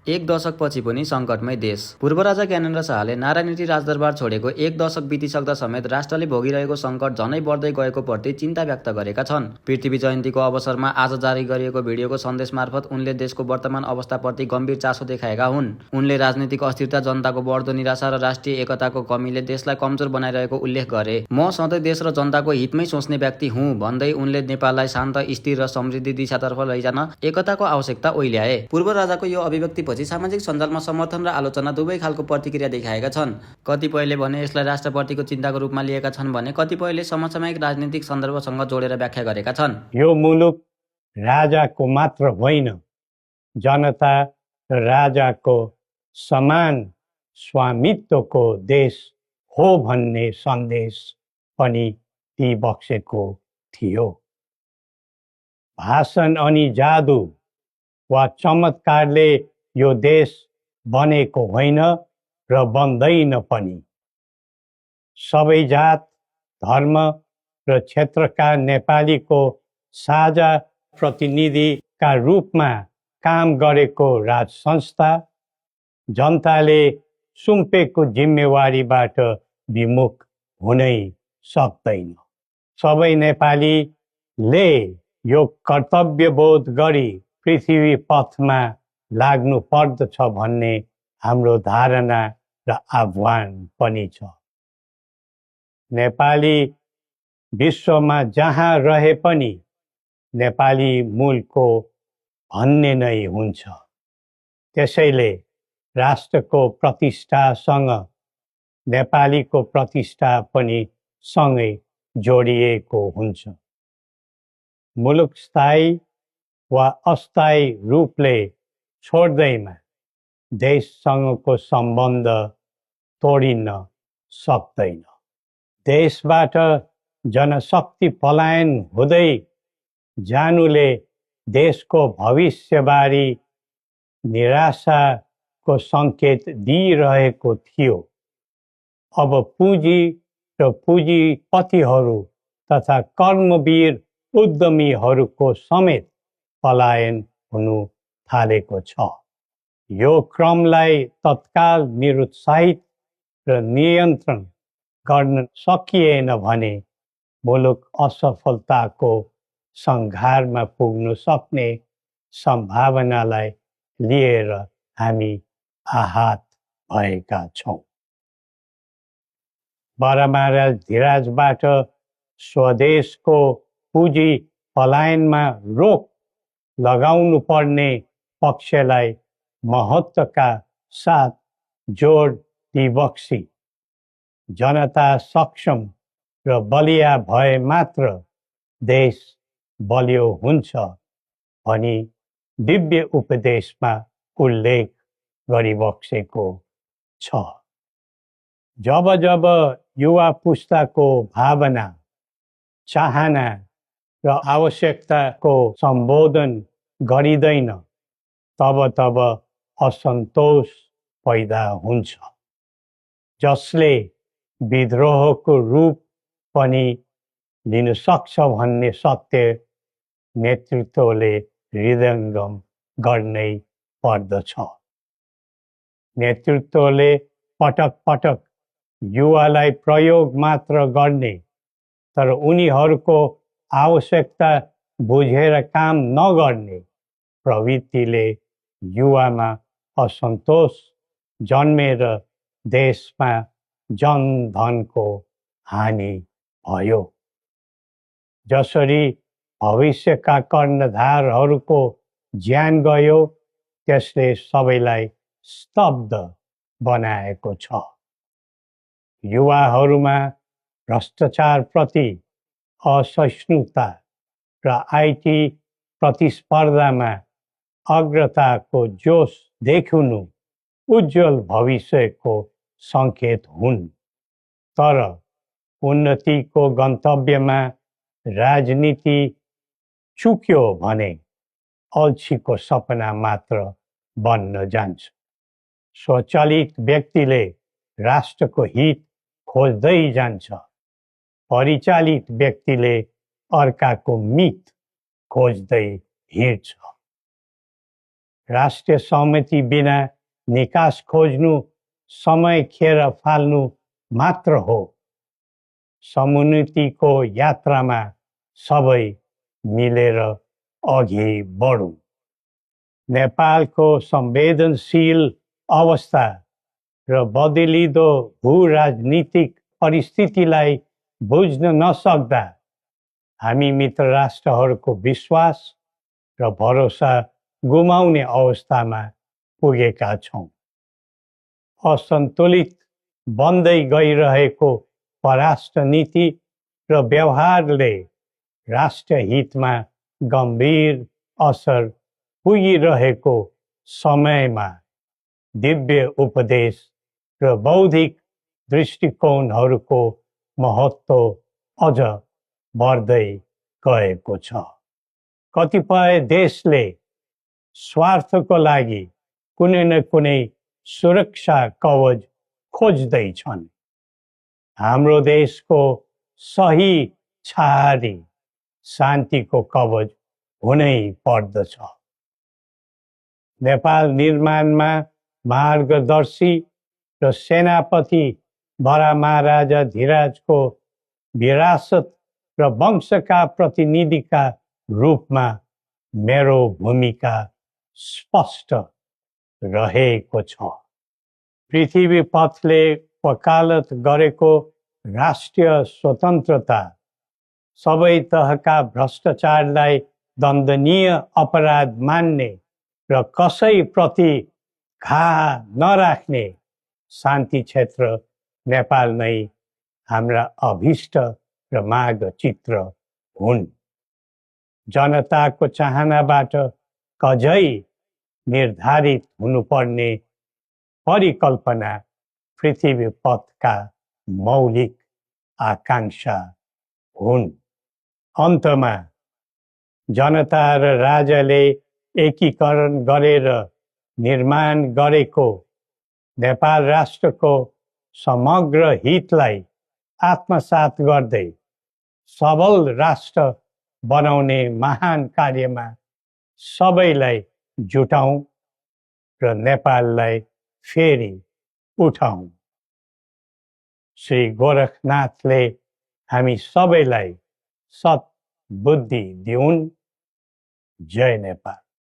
एक दशकपछि पनि सङ्कटमै देश। पूर्व राजा ज्ञानेन्द्र शाहले नारायणहिटी राजदरबार छोडेको एक दशक बितिसक्दा समेत राष्ट्रले भोगिरहेको सङ्कट झनै बढ्दै गएको प्रति चिन्ता व्यक्त गरेका छन्। पृथ्वी जयन्तीको अवसरमा आज जारी गरिएको भिडियोको सन्देश मार्फत उनले देशको वर्तमान अवस्थाप्रति गम्भीर चासो देखाएका हुन्। उनले राजनीतिक अस्थिरता, जनताको बढ्दो निराशा र राष्ट्रिय एकताको कमीले देशलाई कमजोर बनाइरहेको उल्लेख गरे। म सधैँ देश र जनताको हितमै सोच्ने व्यक्ति हुँ भन्दै उनले नेपाललाई शान्त, स्थिर र समृद्धि दिशातर्फ लैजान एकताको आवश्यकता ओइल्याए। पूर्व राजाको यो अभिव्यक्तिपछि सामाजिक सञ्जालमा समर्थन र आलोचना दुवै खालको प्रतिक्रिया देखाएका छन्। कतिपयले भने यसलाई राष्ट्रप्रतिको चिन्ताको रूपमा लिएका छन् भने कतिपयले समसामयिक राजनीतिक सन्दर्भसँग जोडेर व्याख्या गरेका छन्। यो मुलुक राजाको मात्र होइन, जनता र राजाको समान स्वामित्वको देश हो भन्ने सन्देश पनि दिइबक्सेको थियो। भाषण अनि जादु वा चमत्कारले यो देश बनेको होइन र बन्दैन पनि। सबै जात, धर्म र क्षेत्रका नेपालीको साझा प्रतिनिधिका रूपमा काम गरेको राज संस्था जनताले सुम्पेको जिम्मेवारीबाट विमुख हुनै सक्दैन। सबै नेपालीले यो कर्तव्यबोध गरी पृथ्वी पथमा लाग्नु पर्दछ भन्ने हाम्रो धारणा र आह्वान पनि छ। नेपाली विश्वमा जहाँ रहे पनि नेपाली मूलको भन्ने नै हुन्छ। त्यसैले राष्ट्रको प्रतिष्ठासँग नेपालीको प्रतिष्ठा पनि सँगै जोडिएको हुन्छ। मुलुक स्थायी वा अस्थायी रूपले छोड्दैमा देशसँगको सम्बन्ध तोडिन सक्दैन। देशबाट जनशक्ति पलायन हुँदै जानुले देशको भविष्यबारे निराशाको सङ्केत दिइरहेको थियो। अब पुँजी र पुँजीपतिहरू तथा कर्मवीर उद्यमीहरूको समेत पलायन हुनु थालेको छ। यो क्रमलाई तत्काल निरुत्साहित र नियन्त्रण गर्न सकिएन भने मुलुक असफलताको सङ्घारमा पुग्न सक्ने सम्भावनालाई लिएर हामी आहत भएका छौँ। बरामारा धिराजबाट स्वदेशको पुँजी पलायनमा रोक लगाउनु पर्ने पक्षलाई महत्त्वका साथ जोड दिइबक्सी जनता सक्षम र बलिया भए मात्र देश बलियो हुन्छ भनी दिव्य उपदेशमा उल्लेख गरिबक्सेको छ। जब जब युवा पुस्ताको भावना, चाहना र आवश्यकताको सम्बोधन गरिँदैन तब तब असन्तोष पैदा हुन्छ, जसले विद्रोहको रूप पनि लिन सक्छ भन्ने सत्य नेतृत्वले हृदयङ्गम गर्नै पर्दछ। नेतृत्वले पटक पटक युवालाई प्रयोग मात्र गर्ने तर उनीहरूको आवश्यकता बुझेर काम नगर्ने प्रवृत्तिले युवामा असन्तोष जन्मेर देशमा जनधनको हानि भयो। जसरी भविष्यका कर्णधारहरूको ज्यान गयो त्यसले सबैलाई स्तब्ध बनाएको छ। युवाहरूमा भ्रष्टाचारप्रति असहिष्णुता र आइटी प्रतिस्पर्धामा अग्रताको जोश देखिनु उज्जवल भविष्यको सङ्केत हुन्। तर उन्नतिको गन्तव्यमा राजनीति चुक्यो भने अल्छीको सपना मात्र बन्न जान्छ। स्वचालित व्यक्तिले राष्ट्रको हित खोज्दै जान्छ, परिचालित व्यक्तिले अर्काको मित खोज्दै हिँड्छ। राष्ट्रिय सहमति बिना निकास खोज्नु समय खेर फाल्नु मात्र हो। समुन्नतिको यात्रामा सबै मिलेर अघि बढौँ। नेपालको संवेदनशील अवस्था र बदलिँदो भू-राजनीतिक परिस्थितिलाई बुझ्न नसक्दा हामी मित्र राष्ट्रहरूको विश्वास र भरोसा गुमाउने अवस्थामा पुगेका छौँ। असन्तुलित बन्दै गइरहेको परराष्ट्र नीति र व्यवहारले राष्ट्रिय हितमा गम्भीर असर पुगिरहेको समयमा दिव्य उपदेश र बौद्धिक दृष्टिकोणहरूको महत्त्व अझ बढ्दै गएको छ। कतिपय देशले स्वार्थको लागि कुनै न कुनै सुरक्षा कवच खोज्दैछन्। हाम्रो देशको सही छहारी शान्तिको कवच हुनै पर्दछ। नेपाल निर्माणमा मार्गदर्शी र सेनापति बडा महाराजा धीराजको विरासत र वंशका प्रतिनिधिका रूपमा मेरो भूमिका स्पष्ट रहेको छ। पृथ्वी पथले वकालत गरेको राष्ट्रिय स्वतन्त्रता, सबै तहका भ्रष्टाचारलाई दण्डनीय अपराध मान्ने र कसैप्रति घाहा नराख्ने शान्ति क्षेत्र नेपाल नै हाम्रा अभिष्ट र मागचित्र हुन्। जनताको चाहनाबाट कझै निर्धारित हुनुपर्ने परिकल्पना पृथ्वी पथका मौलिक आकांक्षा हुन्। अन्तमा जनता र राजाले एकीकरण गरेर निर्माण गरेको नेपाल राष्ट्रको समग्र हितलाई आत्मसात गर्दै सबल राष्ट्र बनाउने महान कार्यमा सबैलाई जुटाउँ र नेपाललाई फेरि उठाउँ। श्री गोरखनाथले हामी सबैलाई सत् बुद्धि दिउन्। जय नेपाल।